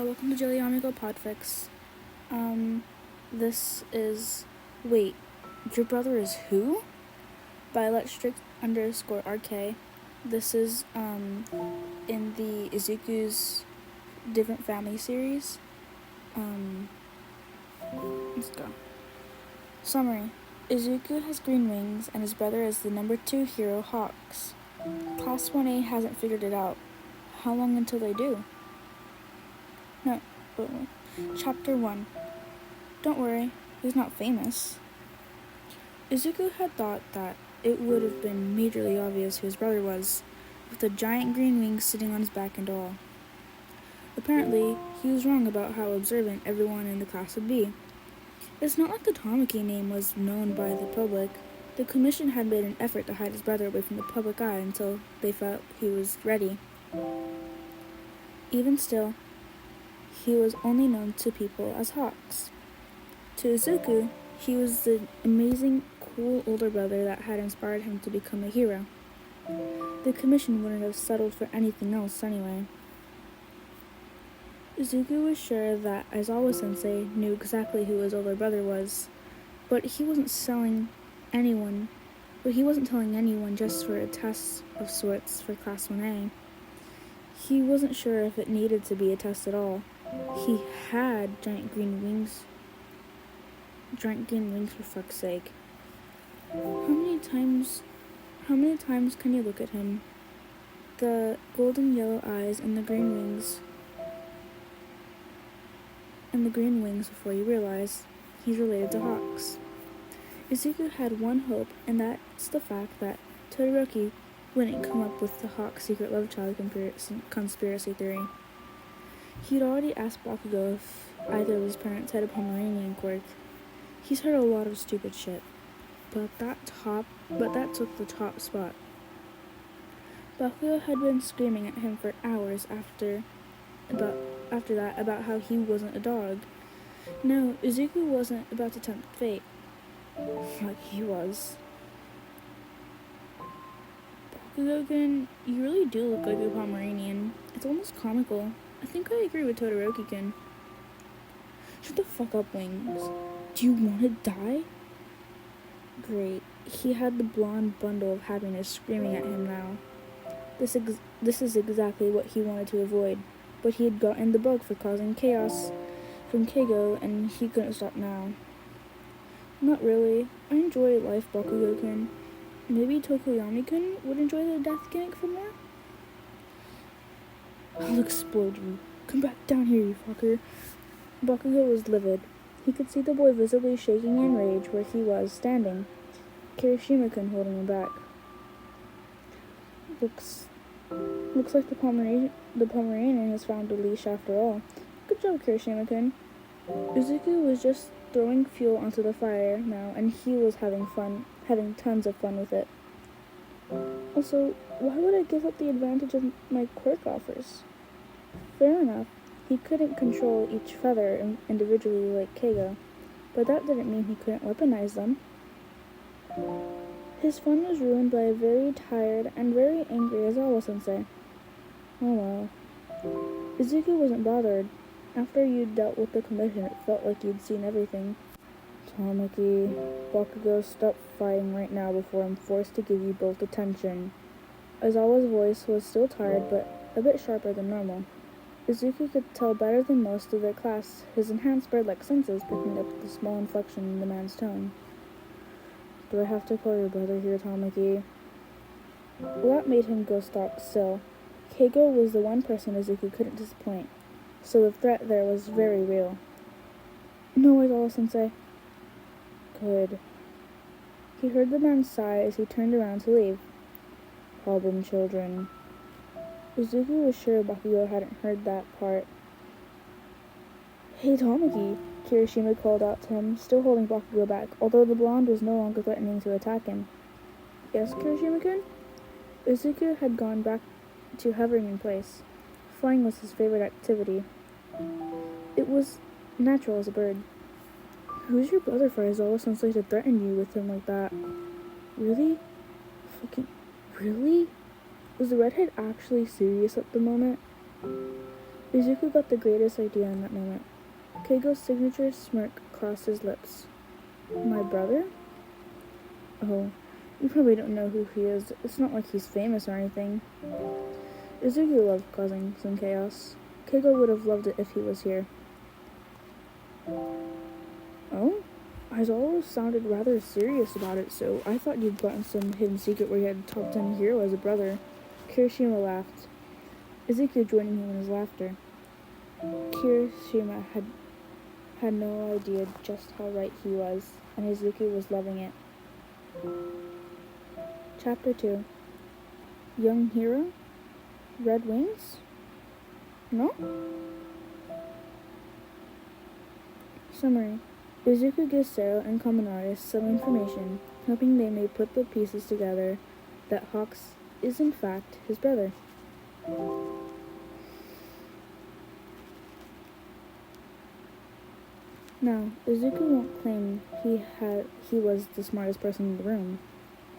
welcome to Jelly Amigo Podfix. This is... Wait, your brother is who? Violet Strict _ RK. This is, in the Izuku's Different Family series. Let's go. Summary. Izuku has green wings, and his brother is the number 2 hero, Hawks. Class 1A hasn't figured it out. How long until they do? No, wait. Chapter 1. Don't worry, he's not famous. Izuku had thought that it would have been majorly obvious who his brother was, with the giant green wings sitting on his back and all. Apparently, he was wrong about how observant everyone in the class would be. It's not like the Takami name was known by the public. The commission had made an effort to hide his brother away from the public eye until they felt he was ready. Even still, he was only known to people as Hawks. To Izuku, he was the amazing, cool older brother that had inspired him to become a hero. The commission wouldn't have settled for anything else anyway. Izuku was sure that Aizawa-sensei knew exactly who his older brother was, but he wasn't telling anyone just for a test of sorts for Class 1A. He wasn't sure if it needed to be a test at all. He had giant green wings for fuck's sake. How many times can you look at him? The golden yellow eyes and the green wings before you realize he's related to Hawks. Izuku had one hope, and that's the fact that Todoroki wouldn't come up with the Hawk secret love child conspiracy theory. He'd already asked Bakugo if either of his parents had a Pomeranian quirk. He's heard a lot of stupid shit, but that took the top spot. Bakugo had been screaming at him for hours after that about how he wasn't a dog. No, Izuku wasn't about to tempt fate, like he was. Bakugo-kun, you really do look like a Pomeranian. It's almost comical. I think I agree with Todoroki-kun. Shut the fuck up, Wings. Do you want to die? Great. He had the blonde bundle of happiness screaming at him now. This is exactly what he wanted to avoid, but he had gotten the bug for causing chaos from Keigo, and he couldn't stop now. Not really. I enjoy life, Bakugo-kun. Maybe Tokoyami-kun would enjoy the death gimmick for more? I'll explode you. Come back down here, you fucker. Bakugo was livid. He could see the boy visibly shaking in rage where he was standing, Kirishima-kun holding him back. Looks like the Pomeranian has found a leash after all. Good job, Kirishima-kun. Izuku was just throwing fuel onto the fire now, and he was having tons of fun with it. Also, why would I give up the advantage of my quirk offers? Fair enough, he couldn't control each feather individually like Keigo, but that didn't mean he couldn't weaponize them. His fun was ruined by a very tired and very angry Aizawa-sensei. Oh well. Izuku wasn't bothered. After you'd dealt with the commission, it felt like you'd seen everything. Tamaki, Bakugo, stop fighting right now before I'm forced to give you both attention. Aizawa's voice was still tired, but a bit sharper than normal. Izuku could tell better than most of their class, his enhanced bird-like senses picking up the small inflection in the man's tone. Do I have to call your brother here, Tamaki? Well, that made him go stock still. Keigo was the one person Izuku couldn't disappoint, so the threat there was very real. No, Aizawa-sensei. Good. He heard the man sigh as he turned around to leave. Problem children. Izuku was sure Bakugo hadn't heard that part. Hey, Tamaki, Kirishima called out to him, still holding Bakugo back, although the blonde was no longer threatening to attack him. Yes, Kirishima-kun? Izuku had gone back to hovering in place. Flying was his favorite activity. It was natural as a bird. Who's your brother for Aizawa-sensei to threaten you with him like that? Really? Fucking... really? Was the redhead actually serious at the moment? Izuku got the greatest idea in that moment. Keigo's signature smirk crossed his lips. My brother? Oh, you probably don't know who he is. It's not like he's famous or anything. Izuku loved causing some chaos. Keigo would have loved it if he was here. Oh? Aizawa sounded rather serious about it, so I thought you'd gotten some hidden secret where you had a top 10 hero as a brother. Kirishima laughed, Izuku joining him in his laughter. Kirishima had no idea just how right he was, and Izuku was loving it. Chapter 2. Young Hero? Red Wings? No? Summary. Izuku gives Sero and Kaminari some information, hoping they may put the pieces together that Hawks is in fact his brother. Now, Izuku won't claim he was the smartest person in the room.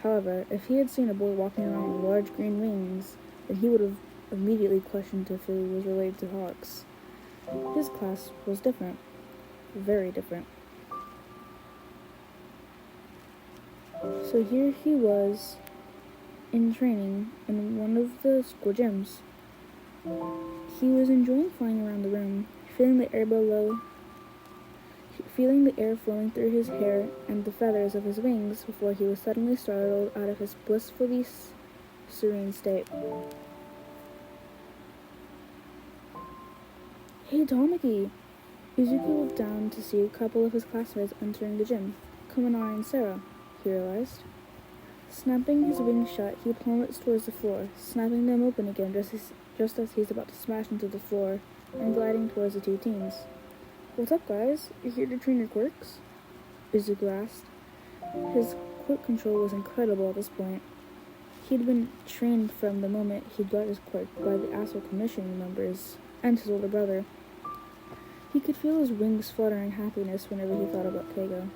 However, if he had seen a boy walking around with large green wings, then he would have immediately questioned if he was related to Hawks. His class was different. Very different. So here he was, in training in one of the school gyms. He was enjoying flying around the room, feeling the air flowing through his hair and the feathers of his wings before he was suddenly startled out of his blissfully serene state. Hey, Tamaki! Izuku looked down to see a couple of his classmates entering the gym. Kaminari and Sero, he realized. Snapping his wings shut, he plummets towards the floor, snapping them open again just as he's about to smash into the floor and gliding towards the two teens. What's up, guys? You're here to train your quirks? Izuku asked. His quirk control was incredible at this point. He'd been trained from the moment he'd got his quirk by the Asshole Commission members and his older brother. He could feel his wings flutter in happiness whenever he thought about Keigo.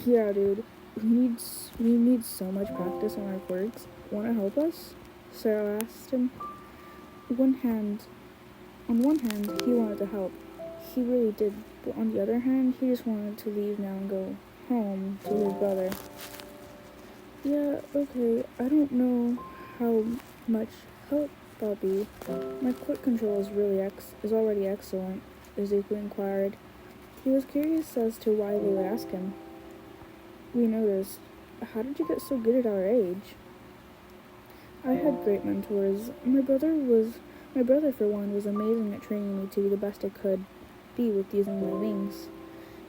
Yeah, dude, we need so much practice on our quirks. Wanna help us? Sarah asked him. On one hand, he wanted to help. He really did, but on the other hand, he just wanted to leave now and go home to his brother. Yeah, okay, I don't know how much help I'll be. My quirk control is already excellent, Izuku inquired. He was curious as to why they would ask him. We noticed. How did you get so good at our age? I had great mentors. My brother, for one, was amazing at training me to be the best I could be with using my wings.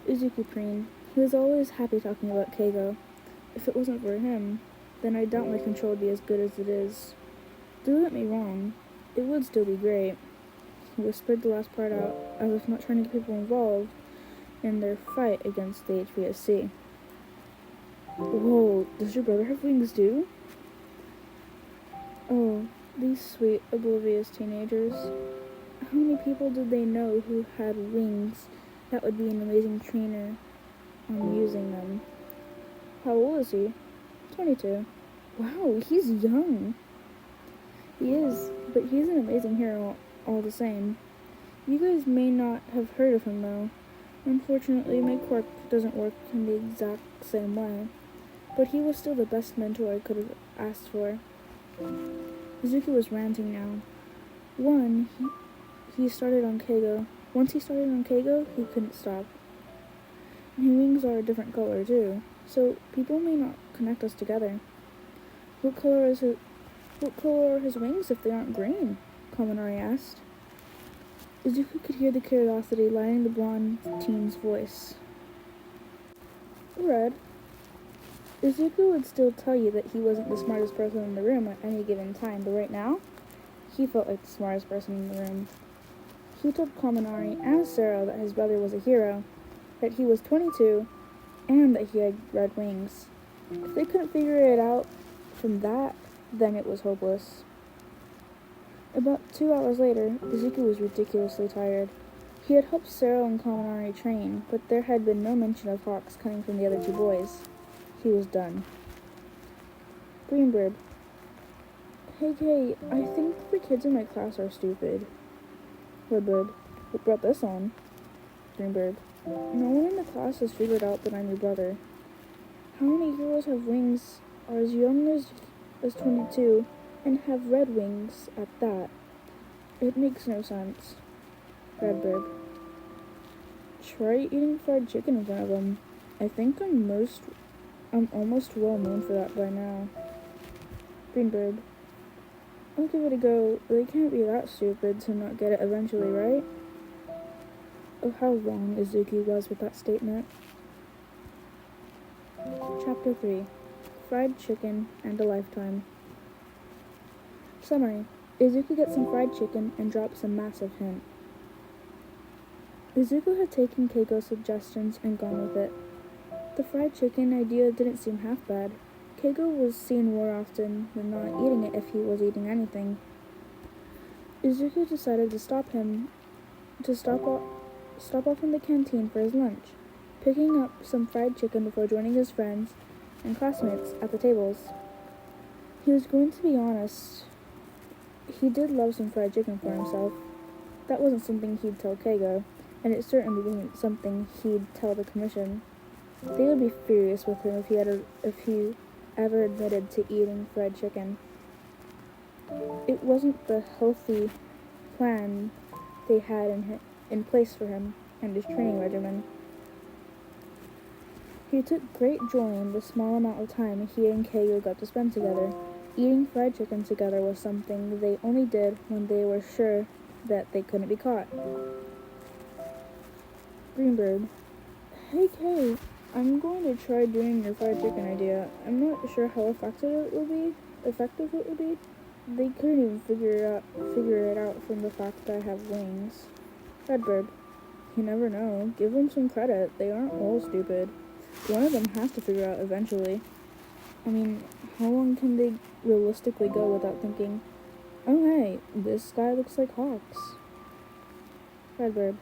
Izuku preened. He was always happy talking about Keigo. If it wasn't for him, then I doubt my control would be as good as it is. Don't get me wrong, it would still be great. He whispered the last part out, as if not trying to get people involved in their fight against the HVSC. Whoa, does your brother have wings too? Oh, these sweet, oblivious teenagers. How many people did they know who had wings that would be an amazing trainer on using them? How old is he? 22. Wow, he's young. He is, but he's an amazing hero all the same. You guys may not have heard of him though. Unfortunately, my quirk doesn't work in the exact same way. But he was still the best mentor I could have asked for. Izuku was ranting now. Once he started on Keigo, he couldn't stop. And his wings are a different color too, so people may not connect us together. What color are his wings if they aren't green? Kaminari asked. Izuku could hear the curiosity lighting the blonde teen's voice. Red. Izuku would still tell you that he wasn't the smartest person in the room at any given time, but right now, he felt like the smartest person in the room. He told Kaminari and Sero that his brother was a hero, that he was 22, and that he had red wings. If they couldn't figure it out from that, then it was hopeless. About 2 hours later, Izuku was ridiculously tired. He had helped Sero and Kaminari train, but there had been no mention of Hawks coming from the other two boys. He was done. Greenbird. Hey Kay, I think the kids in my class are stupid. Redbird. What brought this on? Greenbird. No one in the class has figured out that I'm your brother. How many heroes have wings, are as young as 22, and have red wings at that? It makes no sense. Redbird. Try eating fried chicken in front of them. I think I'm almost well known for that by now. Greenbird. I'll give it a go. They can't be that stupid to not get it eventually, right? Oh, how wrong Izuku was with that statement. Chapter 3. Fried Chicken and a Lifetime. Summary. Izuku gets some fried chicken and drops a massive hint. Izuku had taken Keigo's suggestions and gone with it. The fried chicken idea didn't seem half bad. Keigo was seen more often than not eating it if he was eating anything. Izuku decided to stop off in the canteen for his lunch, picking up some fried chicken before joining his friends and classmates at the tables. He was going to be honest. He did love some fried chicken for himself. That wasn't something he'd tell Keigo, and it certainly wasn't something he'd tell the commission. They would be furious with him if he ever admitted to eating fried chicken. It wasn't the healthy plan they had in place for him and his training regimen. He took great joy in the small amount of time he and Keigo got to spend together. Eating fried chicken together was something they only did when they were sure that they couldn't be caught. Greenbird. Hey Kay, I'm going to try doing your fried chicken idea. I'm not sure how effective it will be. They couldn't even figure it out from the fact that I have wings. Redbird. You never know. Give them some credit. They aren't all stupid. One of them has to figure out eventually. I mean, how long can they realistically go without thinking, oh hey, this guy looks like Hawks? Redbird.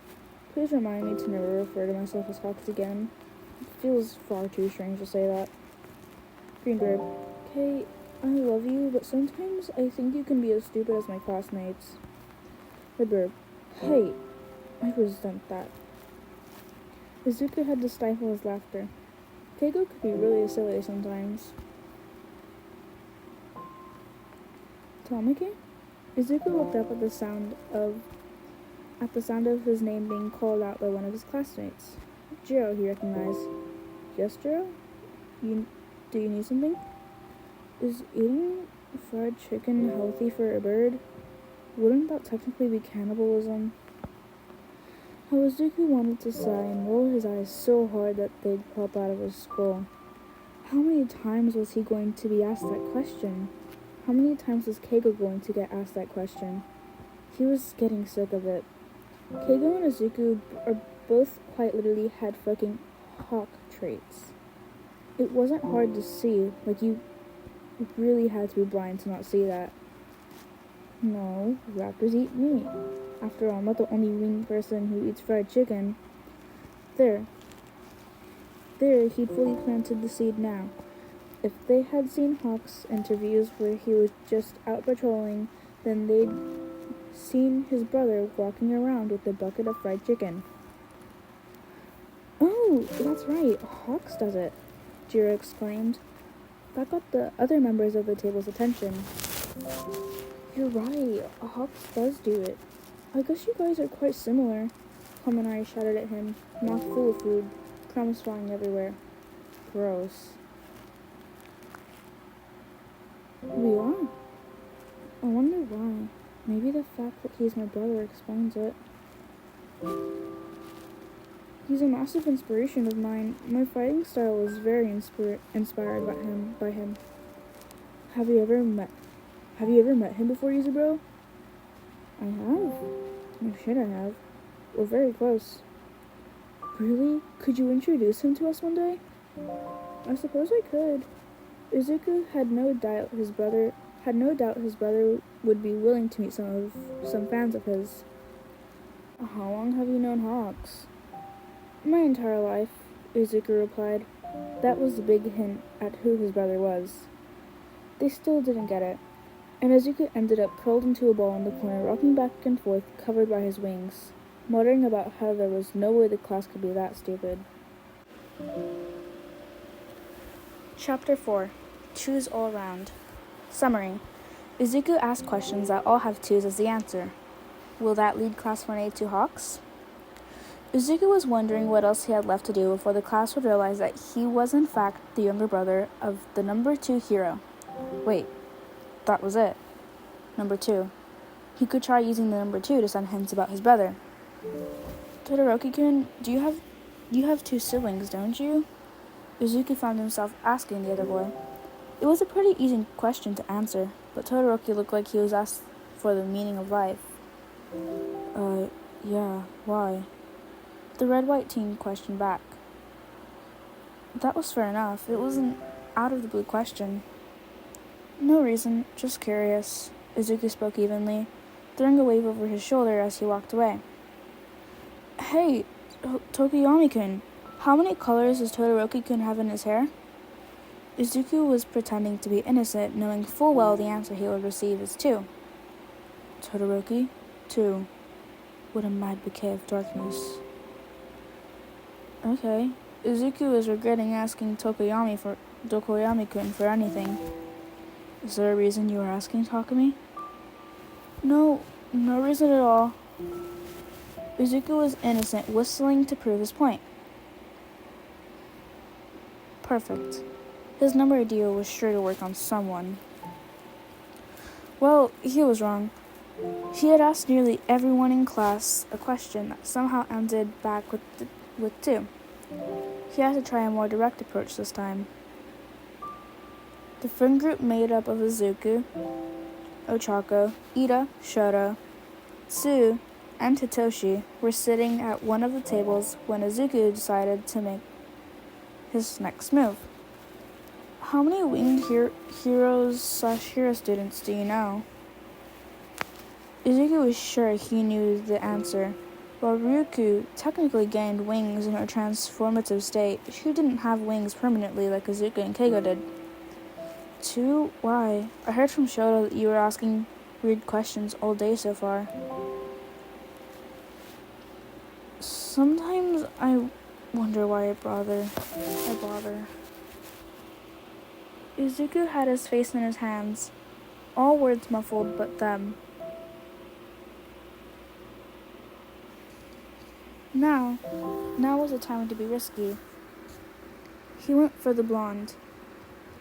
Please remind me to never refer to myself as Hawks again. It feels far too strange to say that. Greenbird. Kay, I love you, but sometimes I think you can be as stupid as my classmates. Redbird. Hey, I resent that. Izuku had to stifle his laughter. Keigo could be really silly sometimes. Tamaki? Izuku looked up at the sound of his name being called out by one of his classmates. Jiro, he recognized. Yes, Jiro? Do you need something? Is eating fried chicken healthy for a bird? Wouldn't that technically be cannibalism? How Izuku wanted to sigh and roll his eyes so hard that they'd pop out of his skull. How many times was he going to be asked that question? How many times was Keigo going to get asked that question? He was getting sick of it. Keigo and Izuku are both quite literally had fucking hawk traits. It wasn't hard to see, like you really had to be blind to not see that. No, raptors eat meat. After all, I'm not the only winged person who eats fried chicken. There, he'd fully planted the seed now. If they had seen Hawk's interviews where he was just out patrolling, then they'd seen his brother walking around with a bucket of fried chicken. Oh, that's right, Hawks does it, Jiro exclaimed. That got the other members of the table's attention. You're right, Hawks does do it. I guess you guys are quite similar, Kaminari shouted at him, mouth full of food, crumbs flying everywhere. Gross. We are? I wonder why. Maybe the fact that he's my brother explains it. He's a massive inspiration of mine. My fighting style is very inspired by him. Have you ever met him before, Yuzabro? I have. No shit, I have. We're very close. Really? Could you introduce him to us one day? I suppose I could. Izuku had no doubt his brother would be willing to meet some fans of his. How long have you known Hawks? My entire life, Izuku replied. That was the big hint at who his brother was. They still didn't get it. And Izuku ended up curled into a ball in the corner, rocking back and forth, covered by his wings, muttering about how there was no way the class could be that stupid. Chapter 4. Choose all round. Summary. Izuku asked questions that all have twos as the answer. Will that lead Class 1A to Hawks? Izuku was wondering what else he had left to do before the class would realize that he was in fact the younger brother of the number 2 hero. Wait, that was it. Number 2. He could try using the number 2 to send hints about his brother. Todoroki-kun, you have 2 siblings, don't you? Izuku found himself asking the other boy. It was a pretty easy question to answer, but Todoroki looked like he was asked for the meaning of life. Yeah, why? The red-white teen questioned back. That was fair enough. It was an out-of-the-blue question. No reason, just curious. Izuku spoke evenly, throwing a wave over his shoulder as he walked away. Hey, Tokiyami-kun, how many colors does Todoroki-kun have in his hair? Izuku was pretending to be innocent, knowing full well the answer he would receive is 2. Todoroki? 2. What a mad bouquet of darkness. Okay. Izuku is regretting asking Tokoyami-kun for anything. Is there a reason you are asking, Takami? No reason at all. Izuku was innocent, whistling to prove his point. Perfect. His number idea was sure to work on someone. Well, he was wrong. He had asked nearly everyone in class a question that somehow ended back with 2. He had to try a more direct approach this time. The friend group made up of Izuku, Ochako, Ida, Shoto, Tsu, and Hitoshi were sitting at one of the tables when Izuku decided to make his next move. How many winged heroes/hero students do you know? Izuku was sure he knew the answer. While Ryuko technically gained wings in her transformative state, she didn't have wings permanently like Izuku and Keigo did. 2? Why? I heard from Shoto that you were asking weird questions all day so far. Sometimes I wonder why I bother. Izuku had his face in his hands, all words muffled but them. Now was the time to be risky. He went for the blonde.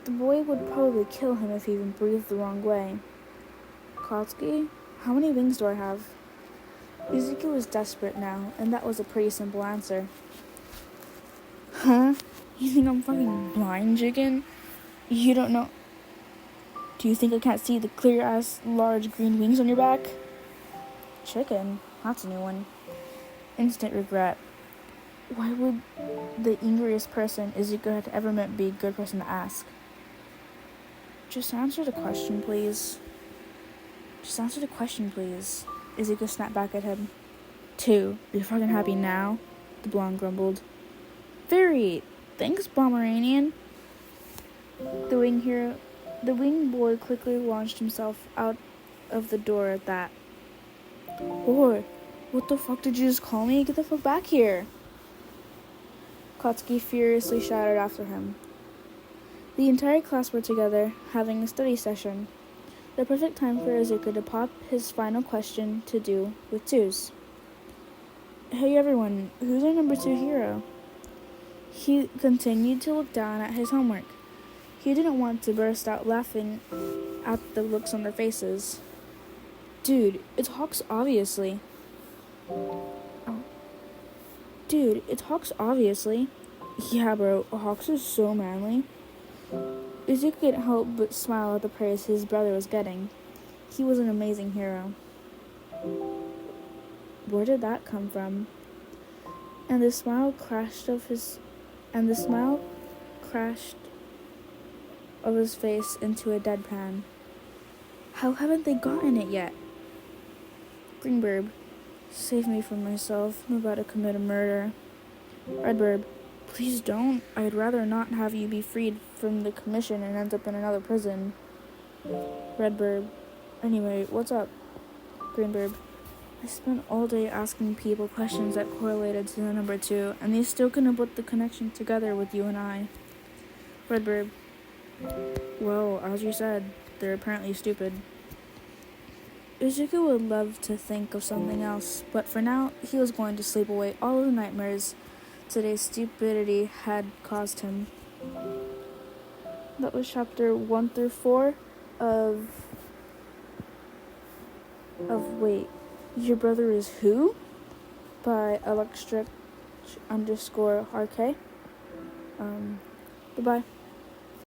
The boy would probably kill him if he even breathed the wrong way. Katsuki, how many wings do I have? Izuku was desperate now, and that was a pretty simple answer. Huh? You think I'm fucking blind, chicken? You don't know. Do you think I can't see the clear-ass, large green wings on your back? Chicken? That's a new one. Instant regret. Why would the angriest person Izuku had ever met be a good person to ask? Just answer the question, please. Izuku snapped back at him. 2. Are you fucking happy now? The blonde grumbled. Very. Thanks, Pomeranian. The wing boy quickly launched himself out of the door at that. Boy, what the fuck did you just call me? Get the fuck back here! Katsuki furiously shouted after him. The entire class were together, having a study session. The perfect time for Izuku to pop his final question to do with 2s. Hey everyone, who's our number 2 hero? He continued to look down at his homework. He didn't want to burst out laughing at the looks on their faces. Dude, it's Hawks obviously. Yeah, bro, Hawks is so manly. Izuku couldn't help but smile at the praise his brother was getting. He was an amazing hero. Where did that come from? And the smile crashed of his face into a deadpan. How haven't they gotten it yet? Greenberg, save me from myself. I'm about to commit a murder. Redbird, please don't. I'd rather not have you be freed from the commission and end up in another prison. Redbird, Anyway, what's up, Greenberg? I spent all day asking people questions that correlated to the number 2, and they still couldn't put the connection together with you and I. Redbird. Well, as you said, they're apparently stupid. Izuku would love to think of something else, but for now, he was going to sleep away all of the nightmares today's stupidity had caused him. That was chapter 1 through 4 of Wait, Your Brother Is Who? By electric_RK. Goodbye.